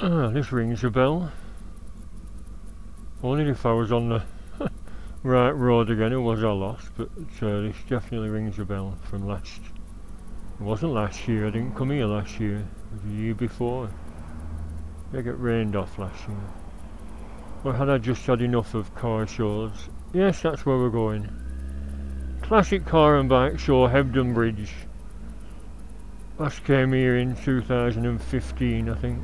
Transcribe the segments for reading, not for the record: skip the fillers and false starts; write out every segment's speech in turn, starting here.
Ah, this rings a bell. Only if I was on the right road again, it was I lost, but this definitely rings a bell from last. It wasn't last year, I didn't come here last year, it was the year before. I get rained off last year. Or had I just had enough of car shows? Yes, that's where we're going. Classic car and bike show, Hebden Bridge. Last came here in 2015, I think.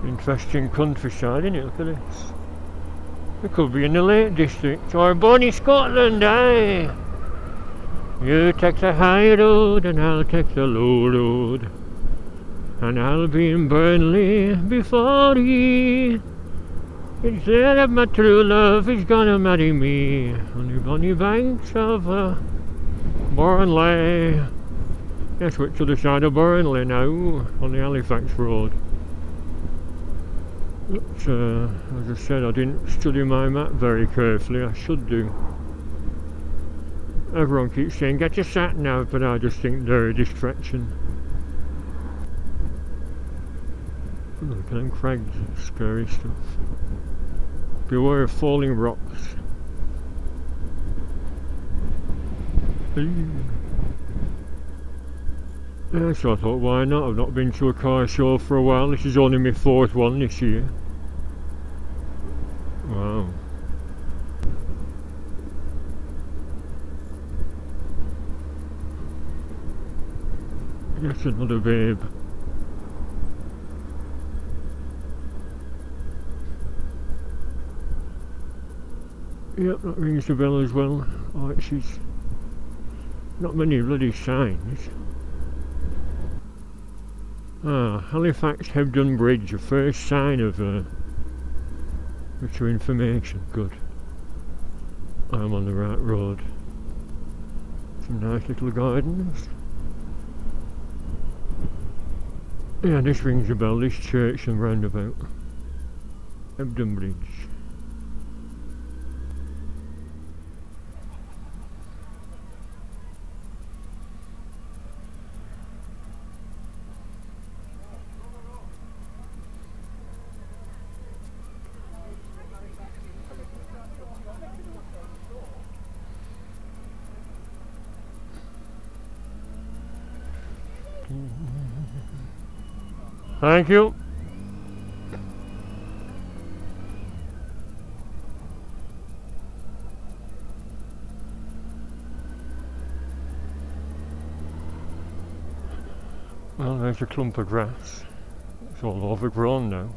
Interesting countryside, isn't it? Look at this. It could be in the Lake District or Bonnie, Scotland, aye. You take the high road and I'll take the low road, and I'll be in Burnley before ye. It's there that my true love is gonna marry me on the bonny banks of Burnley. Yes, we're to the side of Burnley now, on the Halifax road. But, as I said, I didn't study my map very carefully. I should do. Everyone keeps saying get your sat nav, but I just think they're a distraction. Look at them crags, scary stuff. Beware of falling rocks. Yeah, so I thought, why not? I've not been to a car show for a while. This is only my 4th one this year. Wow. Yes, another babe. Yep, that rings a bell as well. Oh, she's not many bloody signs. Ah, Halifax Hebden Bridge, a first sign of richer information. Good. I'm on the right road. Some nice little gardens. Yeah, this rings a bell, this church and roundabout. Hebden Bridge. Thank you. Well, there's a clump of grass. It's all overgrown now.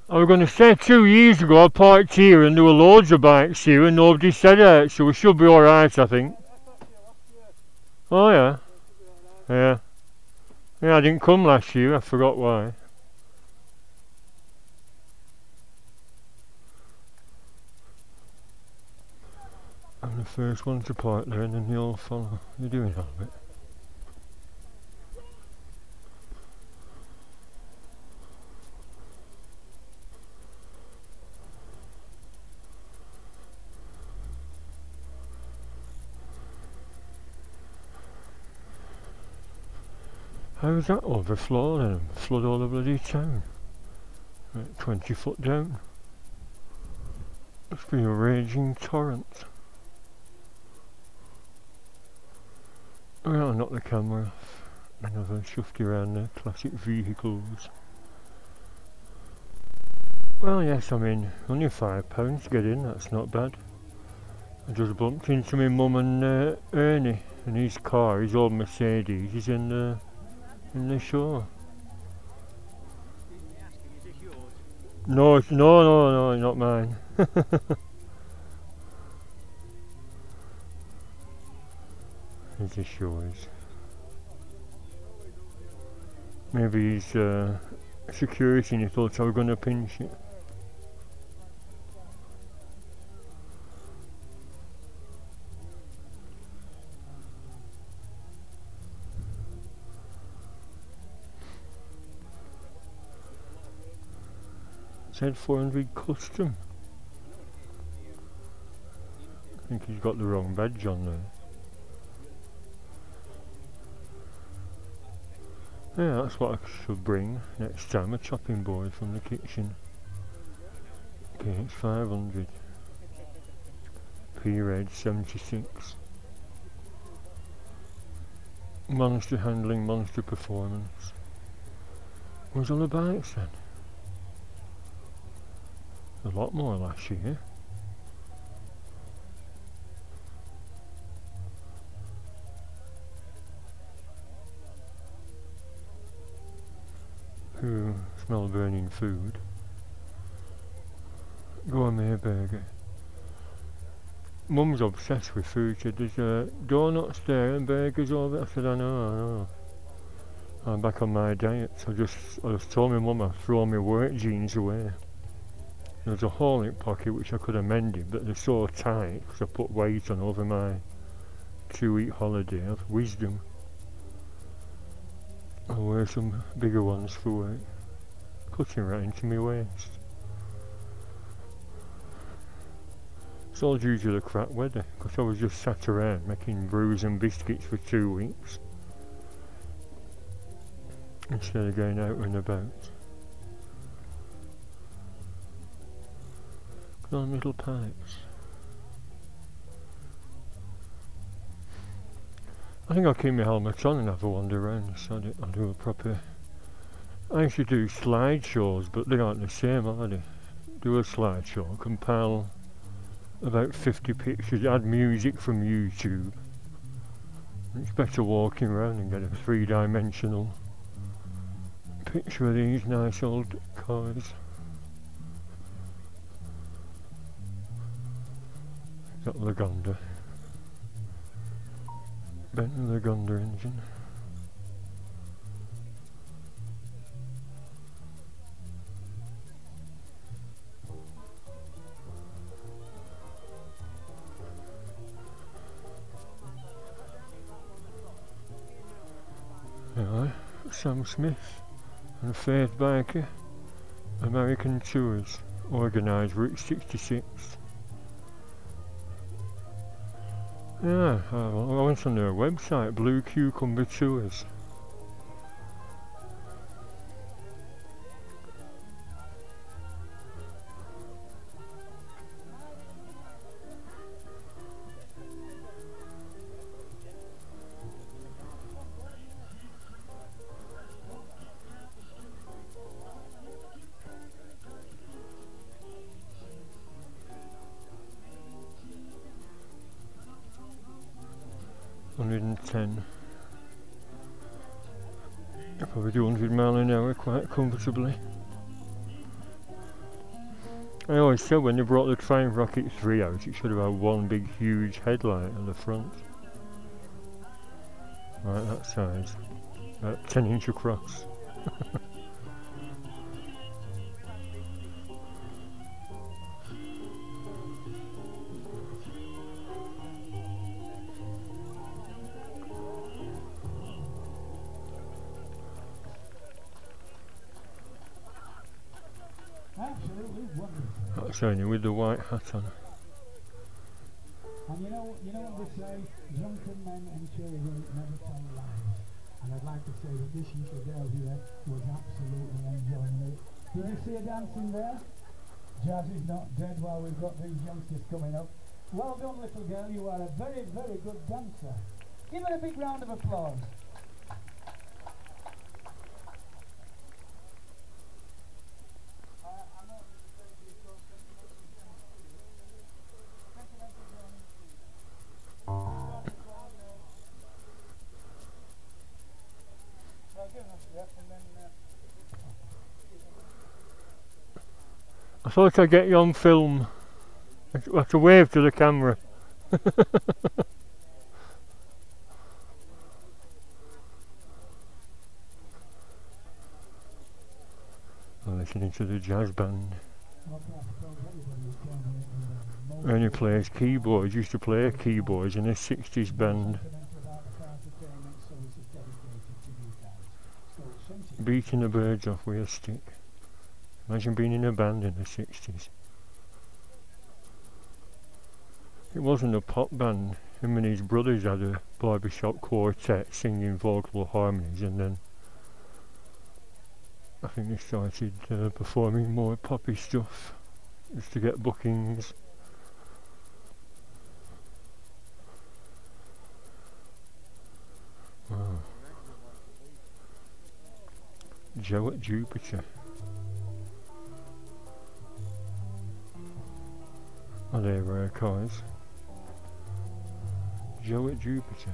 I was going to say 2 years ago I parked here and there were loads of bikes here and nobody said it, so we should be alright, I think. Oh yeah. Yeah. Yeah, I didn't come last year, I forgot why. I'm the first one to park there and then they all follow. You're doing all of it. How's that overflow then? Flood all the bloody town? Like 20 foot down. Must be a raging torrent. Oh, I'll knock the camera off and have a shufty around the classic vehicles. Well, yes, I mean, only £5 to get in, that's not bad. I just bumped into my mum and Ernie, and his car, his old Mercedes, is in the show. No, no, not mine. It's just yours. Maybe he's security and he thought I was going to pinch it. Said 400 custom. I think he's got the wrong badge on there. Yeah, that's what I should bring next time, a chopping board from the kitchen. Okay, it's 500. P-Red 76. Monster handling, monster performance. Where's all the bikes then? A lot more last year. Ooh, smell burning food. Gourmet burger. Mum's obsessed with food. She said, there's donuts there and burgers over. I said, I know. I'm back on my diet. So I just told my mum I'd throw my work jeans away. There's a hole in the pocket which I could have mended, but they're so tight because I put weight on over my 2-week holiday of wisdom. I'll wear some bigger ones for work. Cutting right into my waist. It's all due to the crap weather, because I was just sat around making brews and biscuits for 2 weeks instead of going out and about. Look at all the little pipes. I think I'll keep my helmet on and have a wander around, so I'll do a proper... I used to do slideshows, but they aren't the same, are they? Do a slideshow, compile about 50 pictures, add music from YouTube. It's better walking around and get a 3-dimensional picture of these nice old cars. Got Lagonda. Bentley Lagonda engine. Anyway, Sam Smith and Faith Biker, American Tours, organised Route 66. Yeah, I went on their website, Blue Cucumber Tours. I probably do 100 miles an hour quite comfortably. I always said when they brought the Triumph Rocket 3 out, it should have had one big huge headlight on the front. Right, that size. About 10 inch across. That's only with the white hat on. And you know what they say, drunken men and children never tell lies. And I'd like to say that this little girl here was absolutely enjoying it. Did you see her dancing there? Jazz is not dead while we've got these youngsters coming up. Well done, little girl, you are a very, very good dancer. Give her a big round of applause. I thought I'd get you on film. I have to wave to the camera. I'm listening to the jazz band. And he plays keyboards, used to play keyboards in a 60s band. Beating the birds off with a stick. Imagine being in a band in the 60s. It wasn't a pop band. Him and his brothers had a barbershop quartet singing vocal harmonies, and then I think they started performing more poppy stuff just to get bookings. Wow. Joe at Jupiter. Oh, they're rare cars. Joe at Jupiter.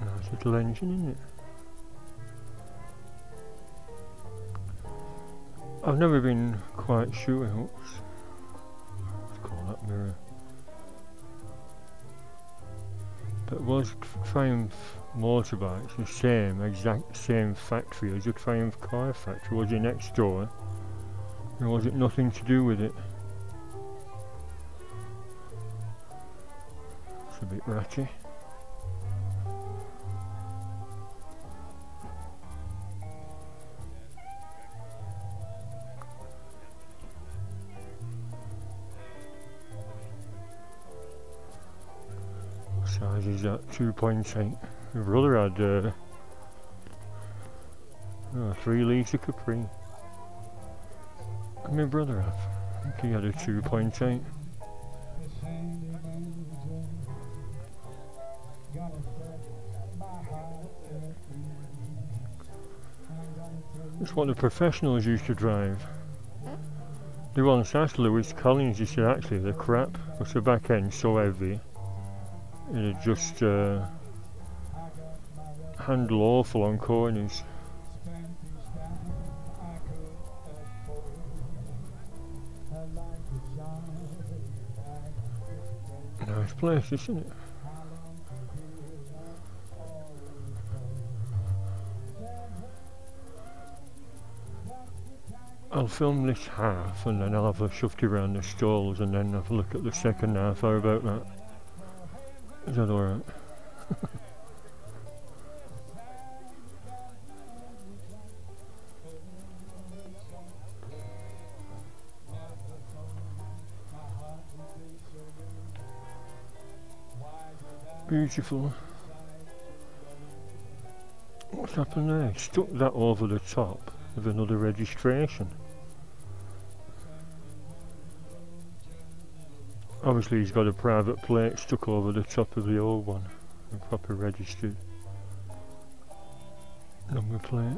Nice little engine, isn't it? I've never been quite sure. Oops. Let's call that mirror. But was Triumph Motorbikes the same, exact same factory as a Triumph car factory? Was it next door? Or was it nothing to do with it? It's a bit ratty. Size is that 2.8. My brother had 3 litre Capri. And my brother had, I think he had a 2.8. That's what the professionals used to drive. They once asked Lewis Collins, he said actually they're crap, because the back end's so heavy. It'd just handle awful on corners. Nice place, isn't it? I'll film this half and then I'll have a shufty around the stalls and then have a look at the second half. How about that? Is that alright? Beautiful. What's happened there? Stuck that over the top of another registration. Obviously he's got a private plate stuck over the top of the old one, a proper registered number plate.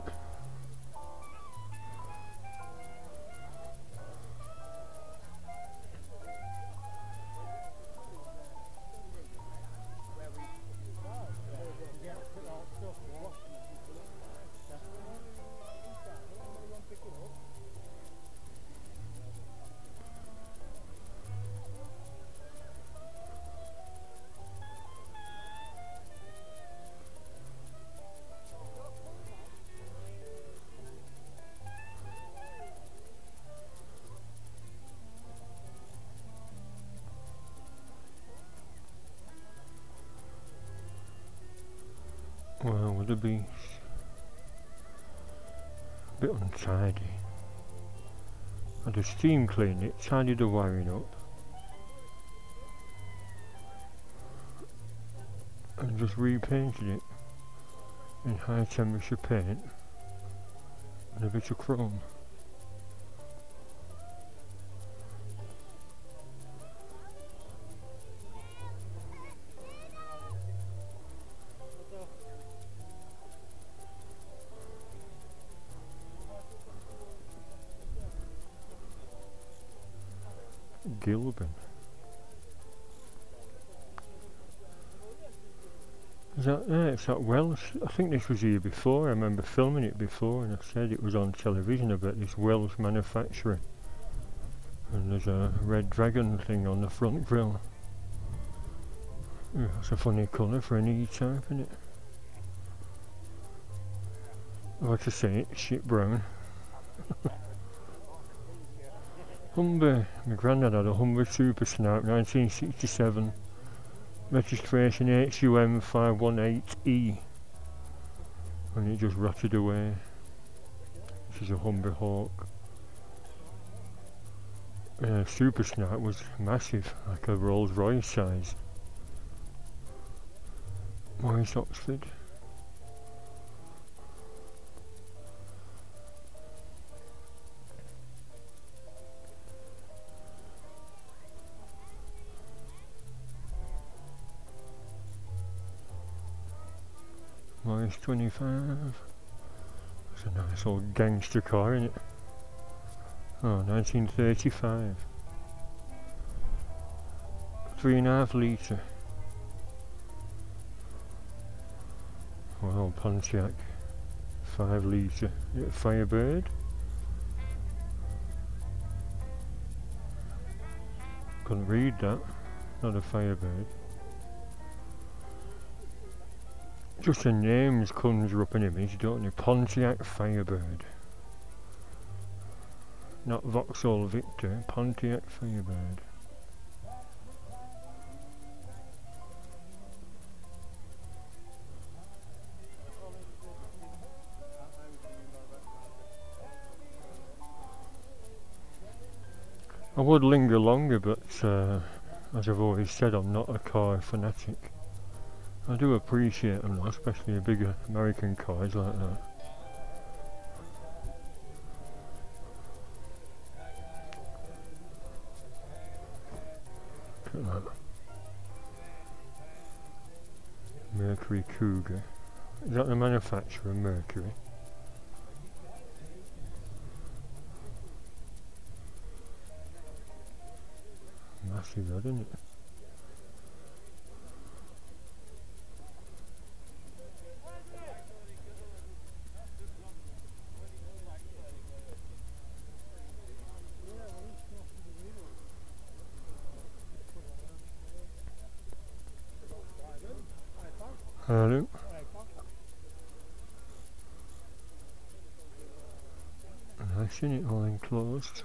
Well, would it be a bit untidy? I just steam cleaned it, tidied the wiring up, and just repainted it in high temperature paint and a bit of chrome. Gilbin. Is that, it's that Welsh. I think this was here before. I remember filming it before and I said it was on television about this Welsh manufacturer. And there's a red dragon thing on the front grille. Yeah, that's a funny colour for an E-Type, isn't it? Like I say, it's shit brown. Humber. My granddad had a Humber Super Snout, 1967. Registration HUM 518E. And it just rotted away. This is a Humber Hawk. Super Snout was massive, like a Rolls Royce size. Morris Oxford. Morris 25. It's a nice old gangster car, isn't it? Oh, 1935. 3.5 litre. Well, Pontiac. 5 litre. Firebird. Couldn't read that. Not a Firebird. Just the names conjure up an image, don't they? Pontiac Firebird. Not Vauxhall Victor, Pontiac Firebird. I would linger longer, but as I've always said, I'm not a car fanatic. I do appreciate them, especially the bigger American cars like that. Look at that. Mercury Cougar. Is that the manufacturer, Mercury? Massive, that, isn't it? Hello. I've seen it all enclosed.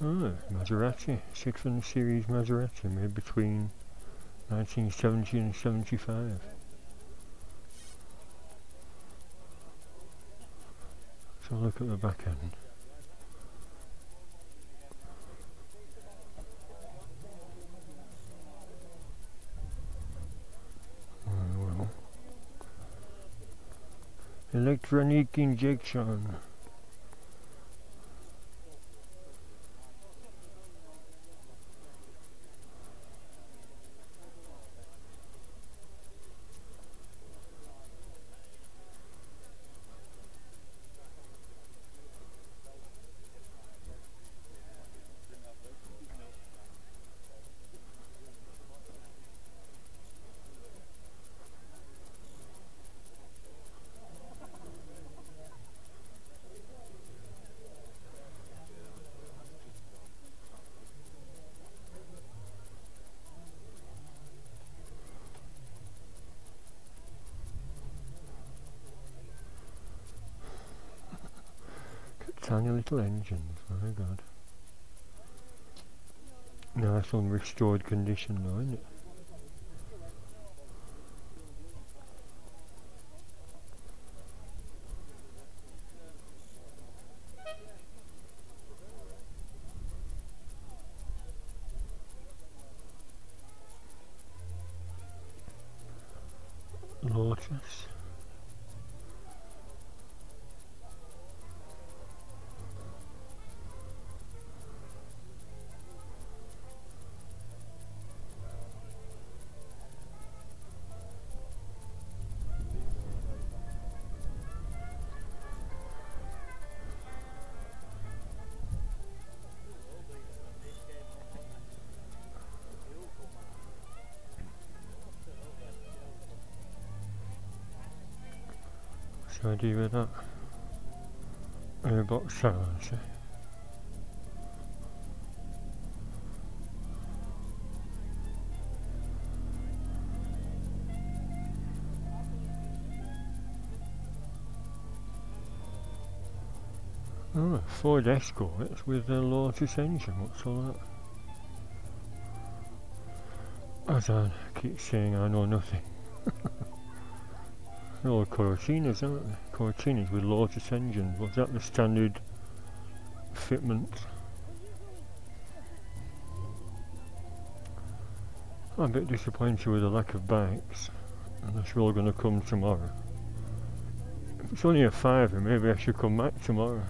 Oh, Maserati, 600 series Maserati, made between 1970 and 75. So look at the back end. Oh, well. Electronic injection. Tiny little engines, my god. Nice unrestored condition though, isn't it? What's the idea with that? Airbox silencer. Oh, Ford Escort with a Lotus engine. What's all that? As I keep saying, I know nothing. They're all Cortinas, aren't they? Cortinas with Lotus engines. Was that the standard fitment? I'm a bit disappointed with the lack of bikes, unless we're all going to come tomorrow. If it's only a fiver, maybe I should come back tomorrow.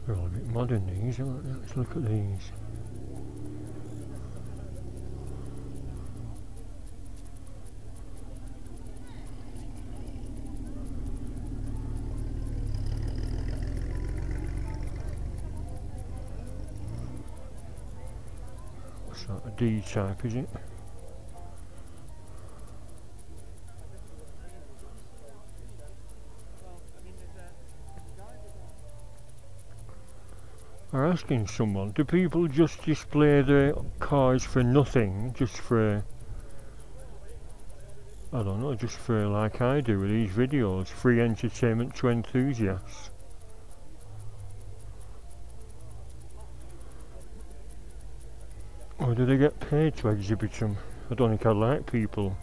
They're all a bit modern, these, aren't they? Let's look at these. What's that, a D-type, is it? I'm asking someone, do people just display their cars for nothing, just for, I don't know, just for, like I do with these videos, free entertainment to enthusiasts? Or do they get paid to exhibit them? I don't think I like people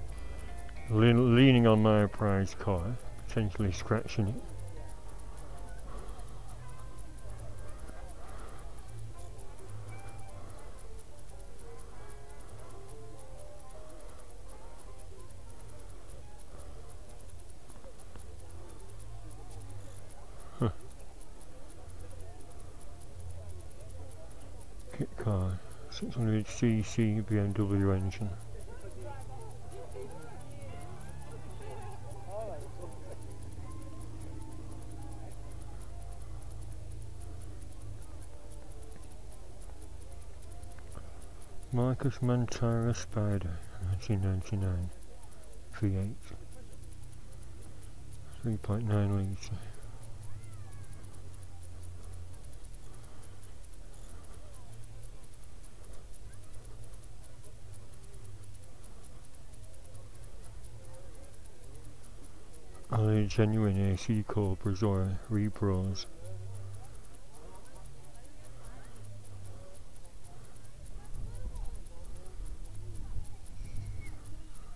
leaning on my prize car, potentially scratching it. Kit car, 600cc BMW engine. Marcus Mantara Spider, 1999, V8, 3.9 litre. Are they genuine AC Cobras or repros?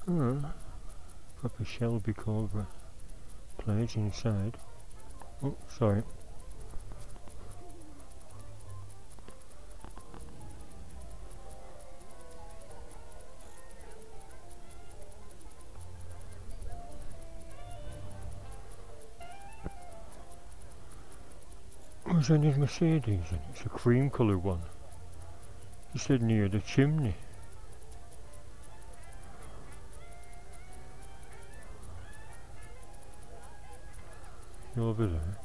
Proper Shelby Cobra plates inside. Oh, sorry. What's in his Mercedes? And it's a cream coloured one. He said near the chimney. Over there.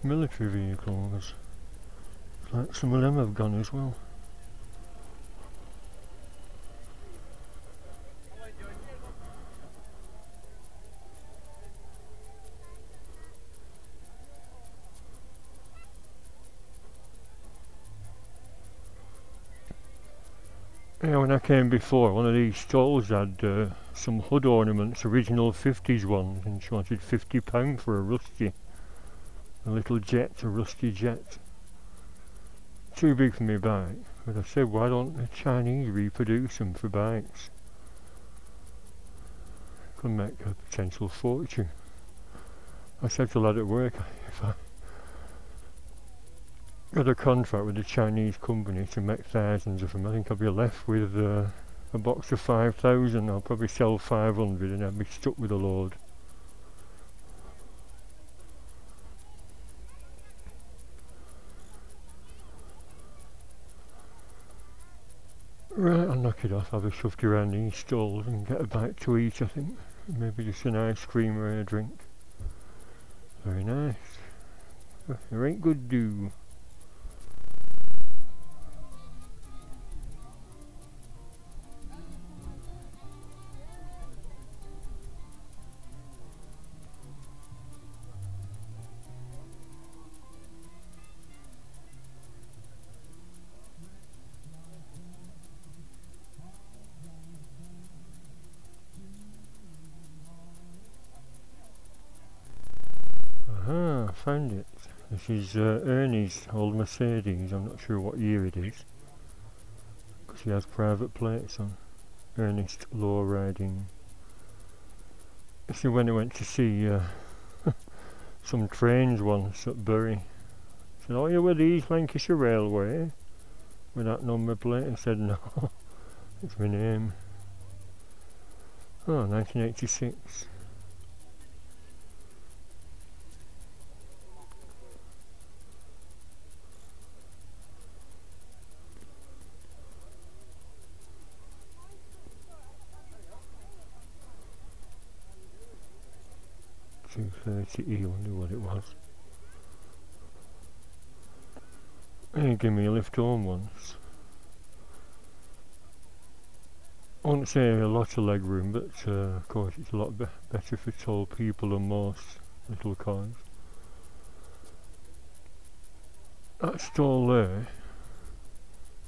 Military vehicles. Like some of them have gone as well. Yeah, when I came before, one of these stalls had some hood ornaments, original 50s ones, and she wanted £50 for a little jet, a rusty jet. Too big for me bike, but I said, why don't the Chinese reproduce them for bikes? Could make a potential fortune. I said to a lad at work, if I got a contract with a Chinese company to make thousands of them, I think I'll be left with a box of 5,000. I'll probably sell 500 and I'll be stuck with a load. knock it off, have a shift around these stalls and get a bite to eat, I think. Maybe just an ice cream or a drink. Very nice. There ain't good do. Aha, found it. This is Ernie's old Mercedes. I'm not sure what year it is, because he has private plates on. Ernest Law Riding. So when I went to see some trains once at Bury, I said, "Oh, you were these Lancashire Railway?" With that number plate, and said, "No, it's my name." Oh, 1986. $230, I wonder what it was. He gave me a lift home once. I wouldn't say a lot of leg room, but of course it's a lot better for tall people than most little cars. That stall there,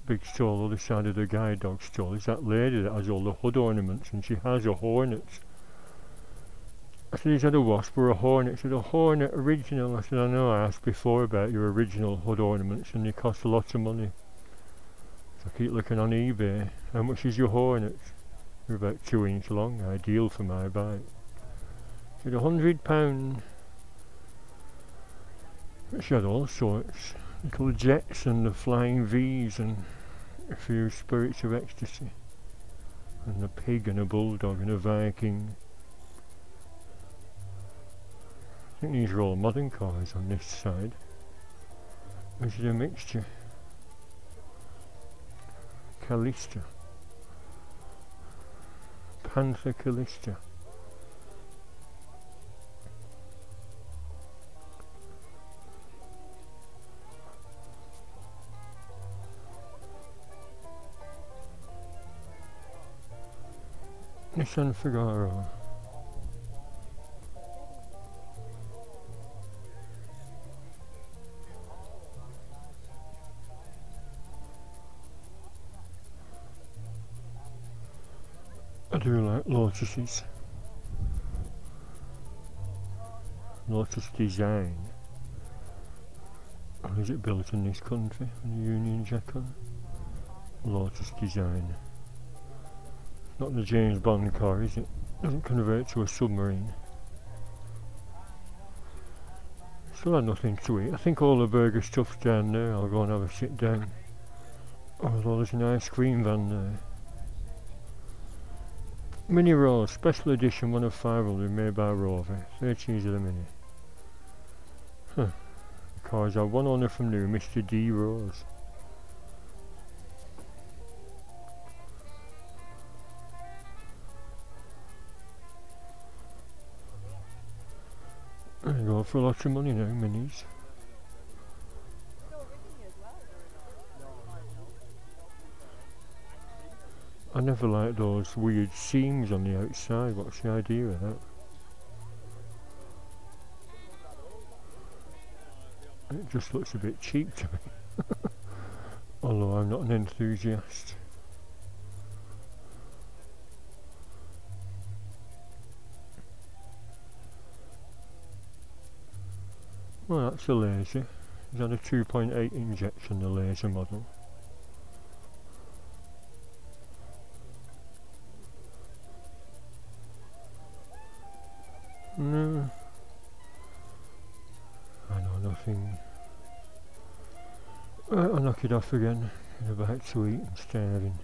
big stall other side of the guide dog stall, is that lady that has all the hood ornaments, and she has a hornet. I said, "Is that a wasp or a hornet?" She said, "A hornet original." I said, "I know, I asked before about your original hood ornaments and they cost a lot of money." So I keep looking on eBay. "How much is your hornet?" They're about 2 inch long, ideal for my bike. She said, £100. But she had all sorts. Little jets and the flying V's and a few spirits of ecstasy. And a pig and a bulldog and a Viking. I think these are all modern cars on this side. Is it a mixture? Callista. Panther Callista. Nissan Figaro. I do like Lotuses. Lotus design. Or is it built in this country with the Union Jack on? Lotus design. Not the James Bond car, is it? Doesn't convert to a submarine. Still had nothing to eat. I think all the burger stuff's down there. I'll go and have a sit down. Although there's an ice cream van there. Mini Rose, special edition 1 of 500 made by Rover. 13s of the Mini. Huh. The cars have one owner from new, Mr. D. Rose. They go for a lot of money now, Minis. I never liked those weird seams on the outside. What's the idea of that? It just looks a bit cheap to me. Although I'm not an enthusiast. Well, that's a laser. Is that a 2.8 injection, the laser model? No, I know nothing. I'll knock it off again. I'm about to eat, I'm starving.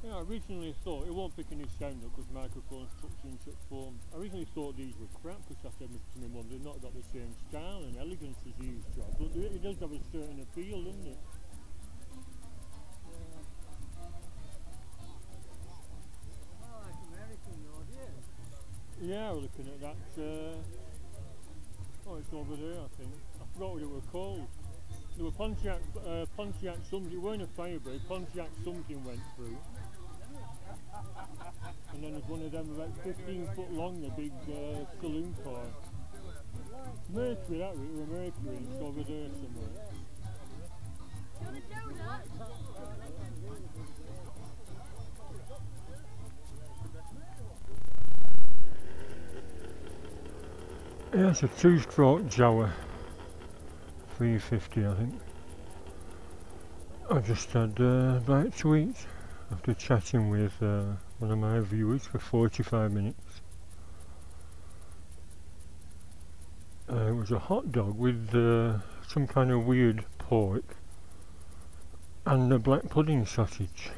Yeah, I originally thought, it won't pick any sound up because microphone's tucked into form. I originally thought these were crap because I said to my mum, they've not got the same style and elegance as these do, but it does have a certain appeal, doesn't it? Well, like American though, dear. Yeah, we're looking at that. Oh, it's over there, I think. I forgot what it were called. There were Pontiac something. It weren't a Firebird. Pontiac something went through. And then there's one of them about 15 foot long, the big saloon car. Mercury, that was it, Mercury. It's over there somewhere. Yeah, it's a two-stroke Jawa, 350 I think. I just had a bite to eat after chatting with one of my viewers for 45 minutes. It was a hot dog with some kind of weird pork and a black pudding sausage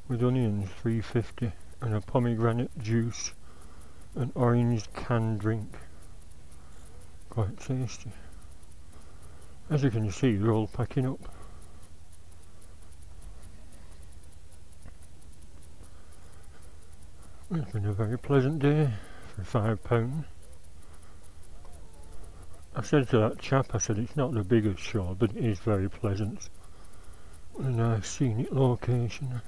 with onions, 350, and a pomegranate juice, an orange canned drink. Quite tasty. As you can see, they're all packing up. It's been a very pleasant day for £5. I said to that chap, I said it's not the biggest shore, but it is very pleasant. A nice scenic location.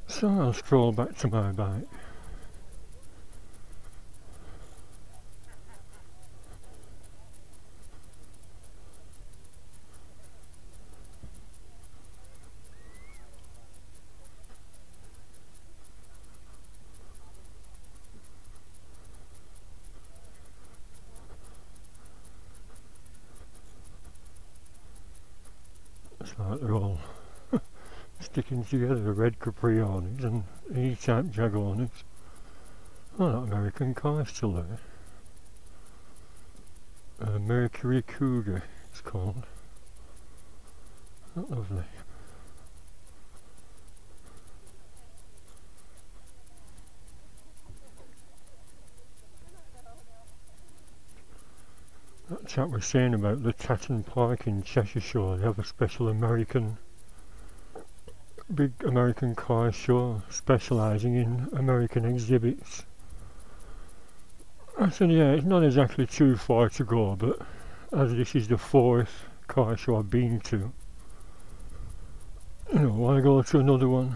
So I'll stroll back to my bike. It's like they're all sticking together, the red Capriones and E-type Jagones. Oh, that American car still there. Mercury Cougar it's called. Not lovely. That chap was saying about the Tatton Park in Cheshire Shore. They have a special big American car show specialising in American exhibits. I said, yeah, it's not exactly too far to go, but as this is the 4th car show I've been to, you know, why go to another one?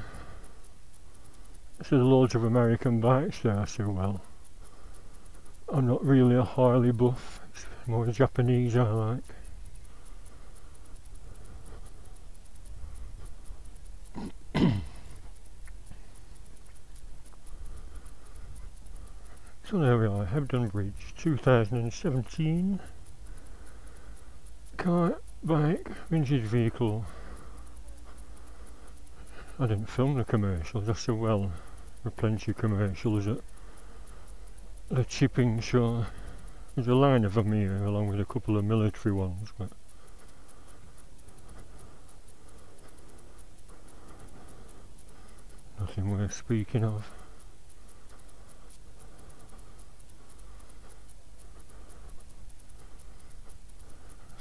I said, loads of American bikes there. I said, well, I'm not really a Harley buff, it's more Japanese I like. So there we are, Hebden Bridge, 2017. Car, bike, vintage vehicle. I didn't film the commercials. I said, well, there are plenty of commercials at the chipping show. There's a line of them here along with a couple of military ones, but nothing worth speaking of.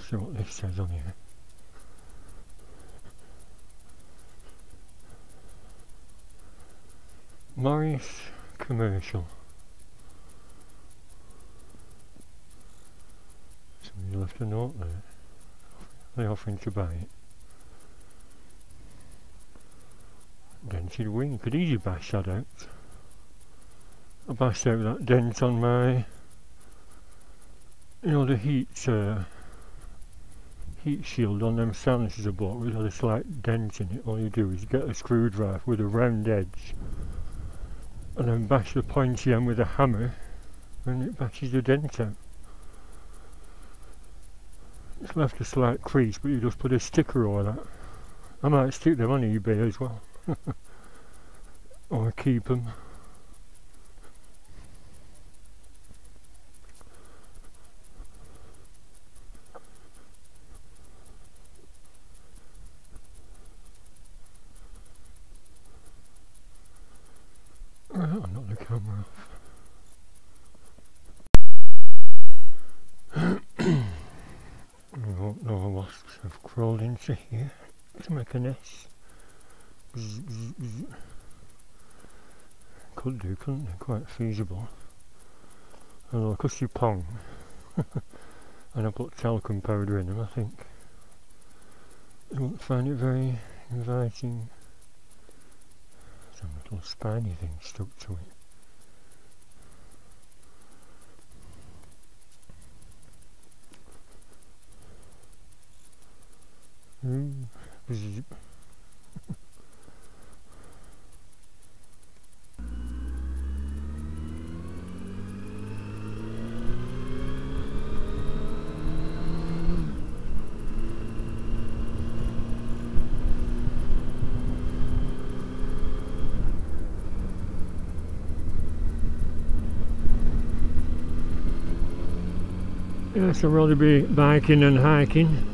See what this says on here. Morris Commercial. Somebody left a note there. They're offering to buy it. Dented wing. Could easily bash that out. I bashed out that dent on my, you know, the heat shield on them silencers I bought with had a slight dent in it. All you do is get a screwdriver with a round edge and then bash the pointy end with a hammer and it bashes the dent out. It's left a slight crease, but you just put a sticker over that. I might stick them on eBay as well. Or keep them. camera off. I hope no wasps have crawled into here to make a nest. Could do, couldn't they? Quite feasible. Although because you pong and I put talcum powder in them, I think you won't find it very inviting. Some little spiny thing stuck to it. Zip. Yes, I'd rather be biking and hiking.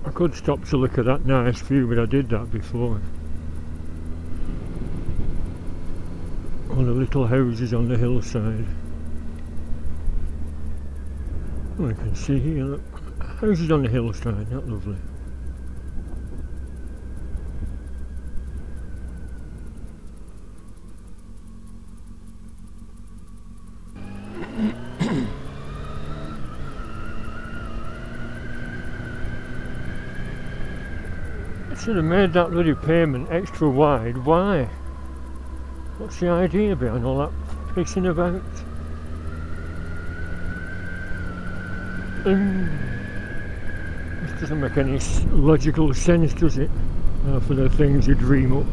I could stop to look at that nice view, but I did that before. All the little houses on the hillside. Oh, I can see here, look. Houses on the hillside, that lovely. Should have made that bloody pavement extra wide. Why? What's the idea behind all that pissing about? This doesn't make any logical sense, does it? For the things you dream up.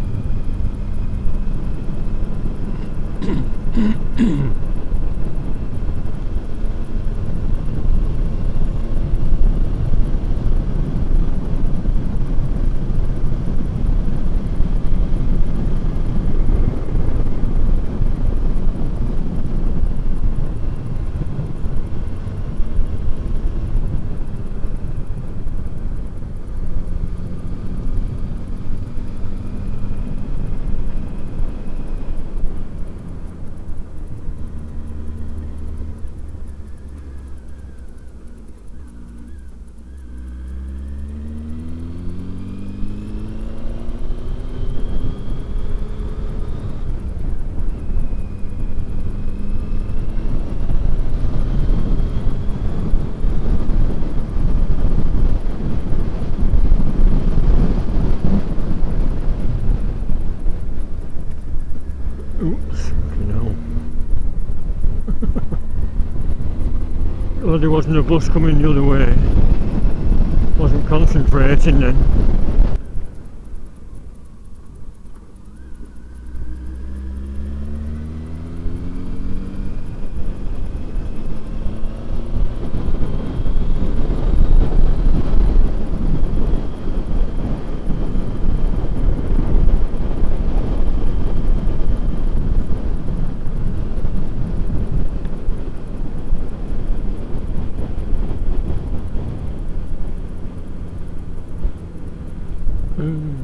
Well, there wasn't a bus coming the other way. Wasn't concentrating then.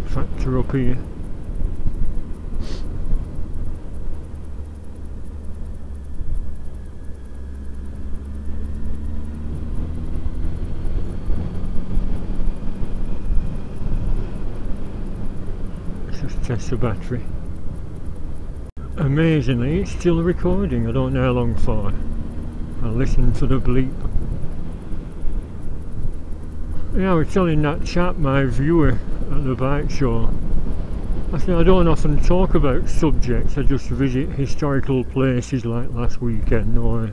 Factor up here. Let's just test the battery. Amazingly, it's still recording. I don't know how long for. I'll listen for the bleep. Yeah, I was telling that chap, my viewer at the bike show, I said I don't often talk about subjects, I just visit historical places like last weekend or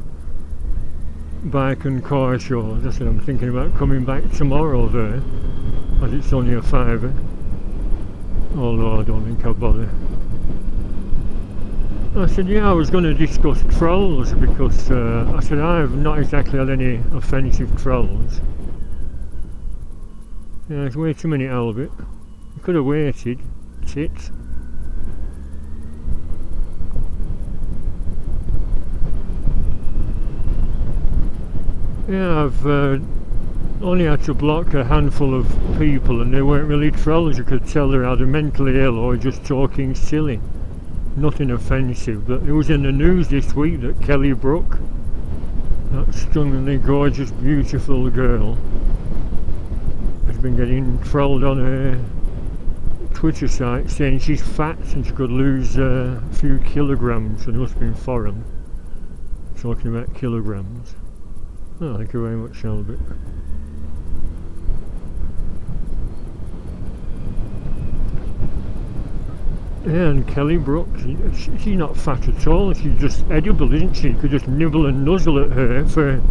bike and car shows. I said I'm thinking about coming back tomorrow there, as it's only a £5, although I don't think I'll bother. I said, yeah, I was going to discuss trolls because I said I've not exactly had any offensive trolls. Yeah, there's way too many Albert. You could have waited, tits. Yeah, I've only had to block a handful of people and they weren't really trolls. You could tell they're either mentally ill or just talking silly. Nothing offensive, but it was in the news this week that Kelly Brook, that stunningly gorgeous, beautiful girl, has been getting trolled on her Twitter site saying she's fat and she could lose a few kilograms, and it must have been foreign. Talking about kilograms. Oh, thank you very much, Albert. Yeah, and Kelly Brook, she's not fat at all, she's just edible, isn't she? You could just nibble and nuzzle at her for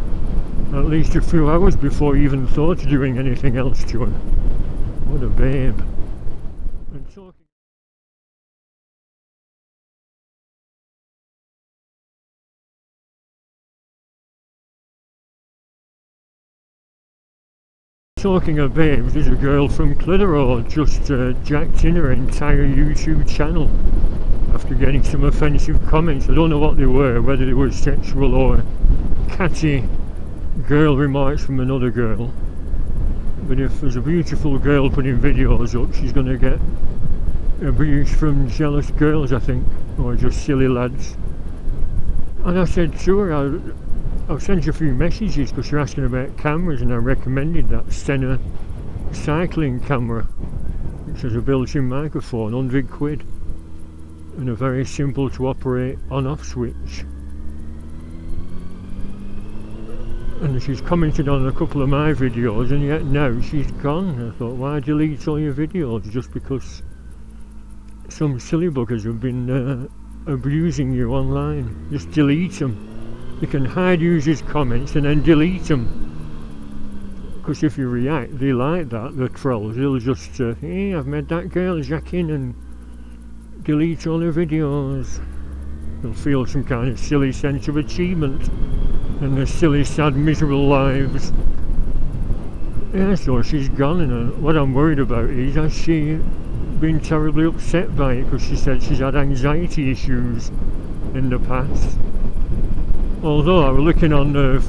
at least a few hours before you even thought of doing anything else to her. What a babe. And talking of babes, there's a girl from Clitheroe just jacked in her entire YouTube channel after getting some offensive comments. I don't know what they were, whether they were sexual or catty girl remarks from another girl. But if there's a beautiful girl putting videos up, she's going to get abuse from jealous girls, I think, or just silly lads. And I said to her, I've sent you a few messages because you're asking about cameras, and I recommended that Scenic cycling camera, which has a built-in microphone, £100 and a very simple to operate on-off switch. And she's commented on a couple of my videos, and yet now she's gone. I thought, why delete all your videos just because some silly buggers have been abusing you online? Just delete them. You can hide users' comments and then delete them, because if you react, they like that, the trolls. They'll just hey, I've made that girl jack in, and delete all her videos. They'll feel some kind of silly sense of achievement in their silly, sad, miserable lives. Yeah, so she's gone, and what I'm worried about is, has she been terribly upset by it, because she said she's had anxiety issues in the past. Although I was looking on the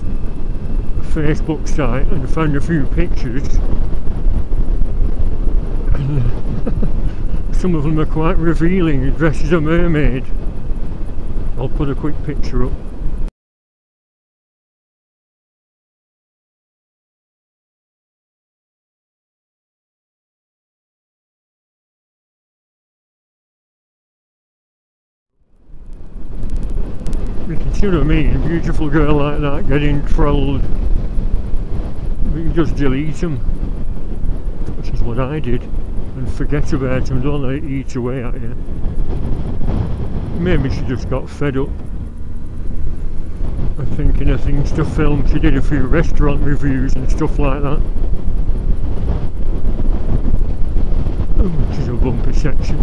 Facebook site and found a few pictures, and some of them are quite revealing, dressed as a mermaid. I'll put a quick picture up. You can see what I mean, a beautiful girl like that getting trolled, but you just delete them, which is what I did, and forget about them, don't let it eat away at you. Maybe she just got fed up of thinking of things to film. She did a few restaurant reviews and stuff like that. Which is a bumpy section.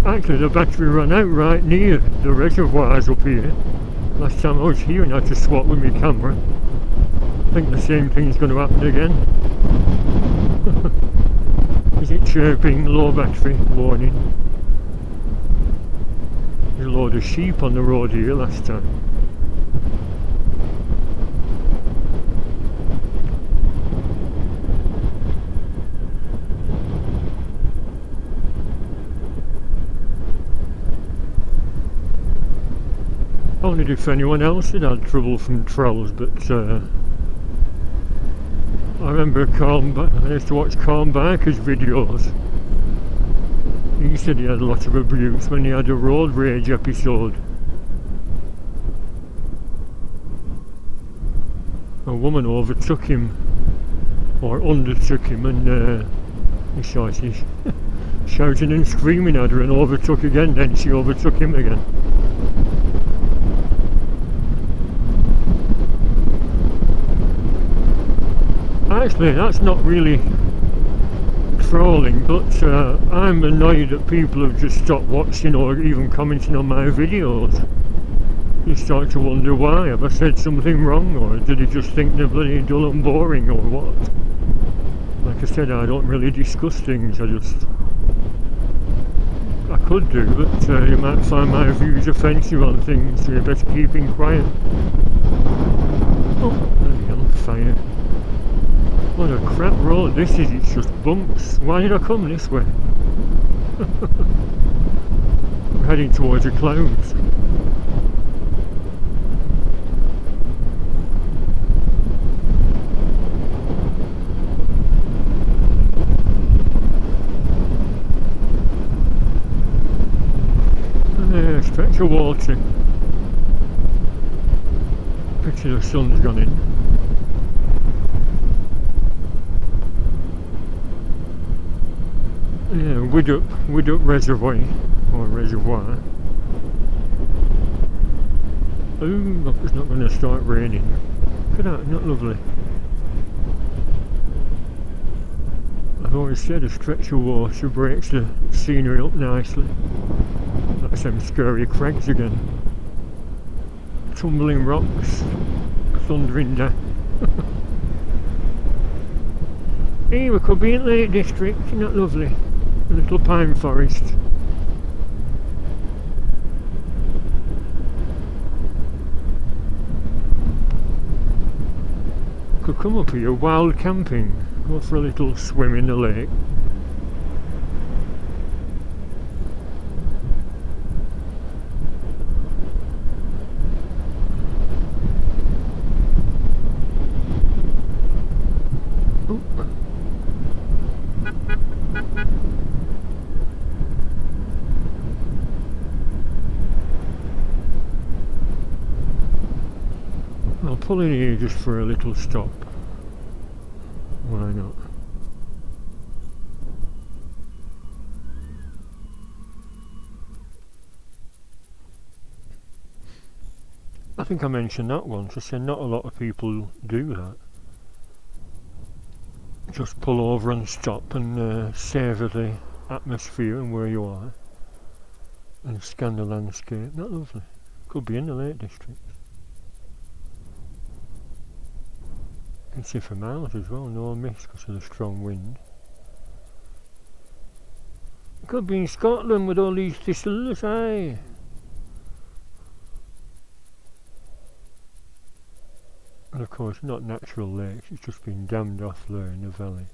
Actually, the battery ran out right near the reservoirs up here. Last time I was here and I had to swap with my camera. I think the same thing's going to happen again. Is it chirping? Low battery warning. There's a load of sheep on the road here last time. I wondered if anyone else had had trouble from trolls, but I remember I used to watch Corn Barker's videos. He said he had a lot of abuse when he had a road rage episode. A woman overtook him, or undertook him, and he started shouting and screaming at her and overtook again, then she overtook him again. Actually, that's not really trolling, but I'm annoyed that people have just stopped watching or even commenting on my videos. You start to wonder why. Have I said something wrong, or do they just think they're bloody dull and boring, or what? Like I said, I don't really discuss things, I could do, but you might find my views offensive on things, so you better keep quiet. Oh, bloody on fire. What a crap road this is, it's just bumps. Why did I come this way? I'm heading towards the clouds. Stretch of water. Picture the sun's gone in. Yeah, Widup Reservoir, or Reservoir. Ooh, look, it's not going to start raining. Look at that, isn't that lovely? I've always said a stretch of water breaks the scenery up nicely. That's them scary crags again. Tumbling rocks, thundering down. Here we could be in Lake District, isn't that lovely? A little pine forest. Could come up here wild camping, go for a little swim in the lake. I'll pull in here just for a little stop. Why not? I think I mentioned that once. I said not a lot of people do that. Just pull over and stop and savour the atmosphere and where you are and scan the landscape. Not lovely. Could be in the Lake District. You can see for miles as well, no mist because of the strong wind. Could be in Scotland with all these thistles, aye. And of course not natural lakes, it's just been dammed off there in the valley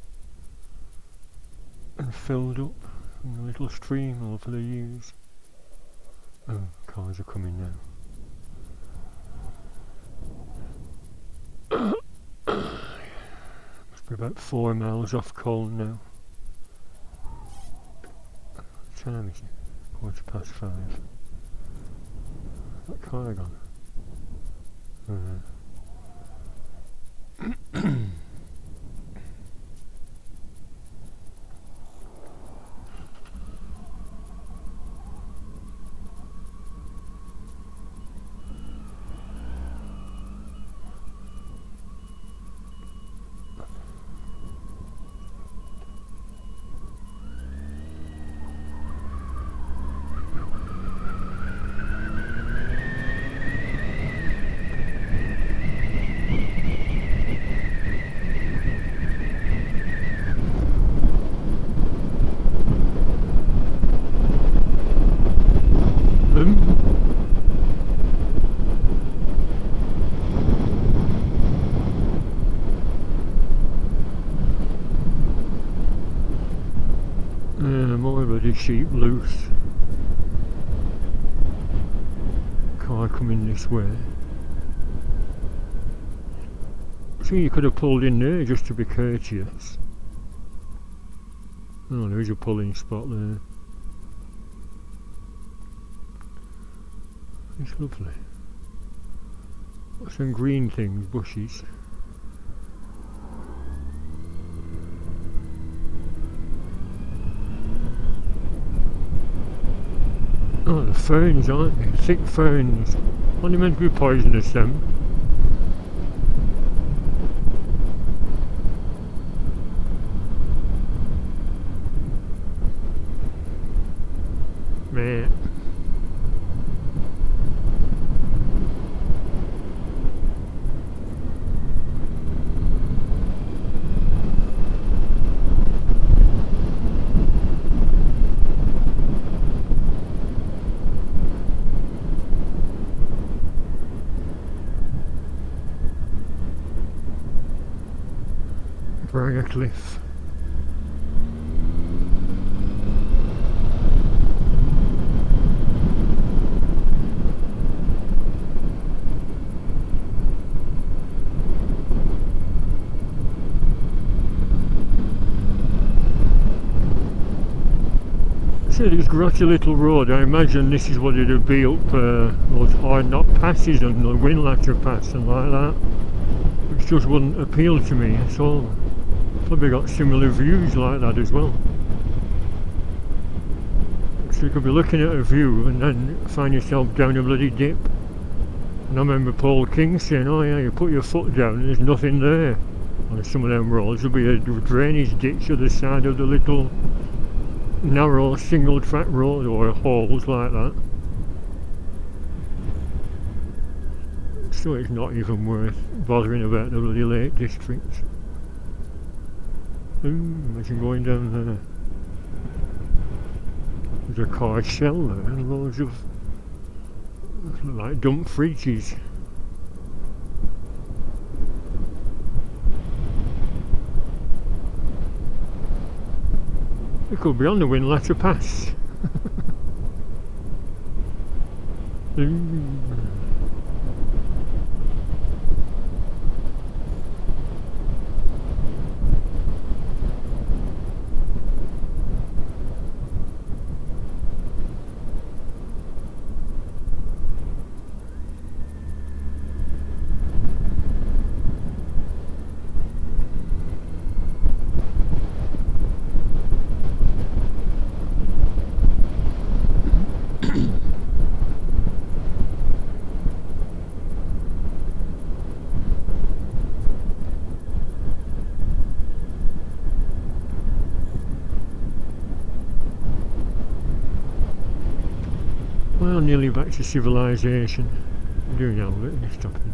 and filled up in a little stream over the years. Oh, cars are coming now. Must be about 4 miles off Colne now. What time is it? 5:15. That car gone? More bloody sheep loose. Car coming this way. So you could have pulled in there just to be courteous. Oh, there's a pulling spot there. It's lovely. Got some green things, bushes. Oh, the ferns, aren't they? Thick ferns. Only meant to be poisonous, them. barrier cliff. This grotty little road, I imagine this is what it'd be up those hard knot passes and the Windlatter Pass and like that, which just wouldn't appeal to me at all. Probably got similar views like that as well. So you could be looking at a view and then find yourself down a bloody dip. And I remember Paul King saying, oh yeah, you put your foot down and there's nothing there. On some of them roads there'll be a drainage ditch at the side of the little narrow single track road or holes like that, so it's not even worth bothering about the bloody Lake District. Imagine going down there. There's a car shell there and loads of like dump fridges. It could be on the Windlatter Pass. Well, nearly back to civilization. Doing all of it, stopping.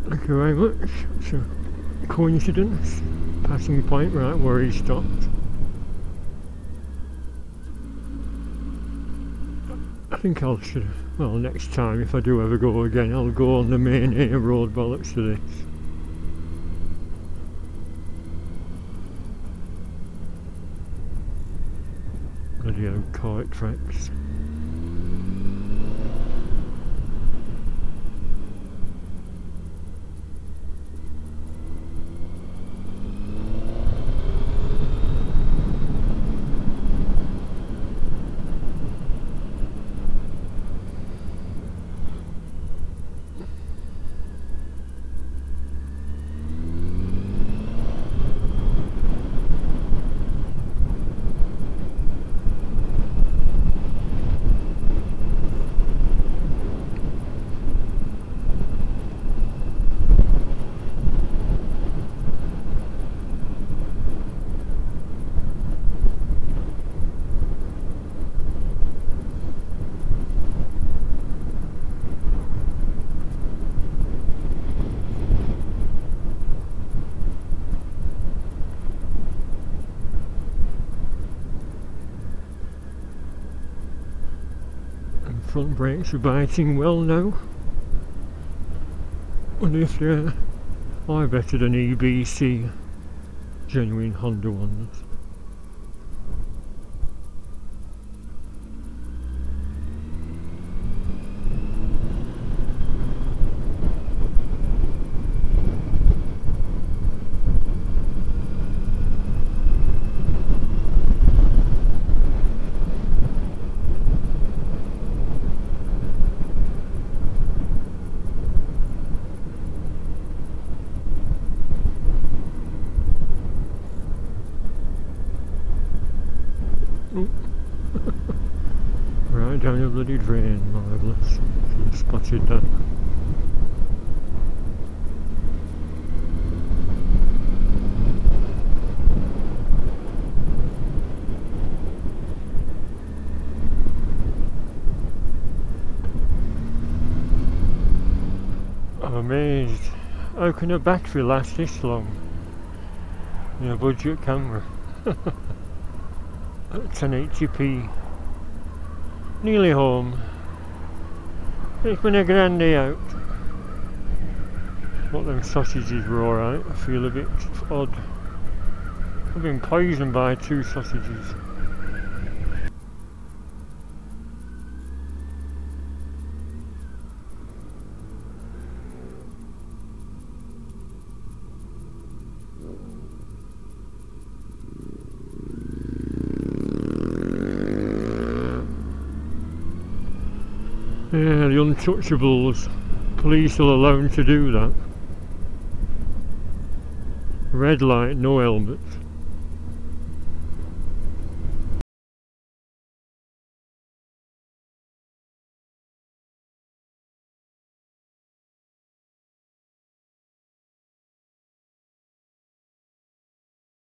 Thank you very much. It's a coincidence. Passing point right where he stopped. I think I'll well, next time if I do ever go again, I'll go on the main A road bollocks to this. Bloody hell, cart tracks. Front brakes are biting well now. Wonder if they're better than EBC, genuine Honda ones. Right down the bloody drain, my homeless. Should have spotted that. I'm amazed. How can a battery last this long in a budget camera? At 1080p. Nearly home. It's been a grand day out. But them sausages were alright. I feel a bit odd. I've been poisoned by 2 sausages. Yeah, the untouchables. Police will allow them to do that. Red light, no helmets.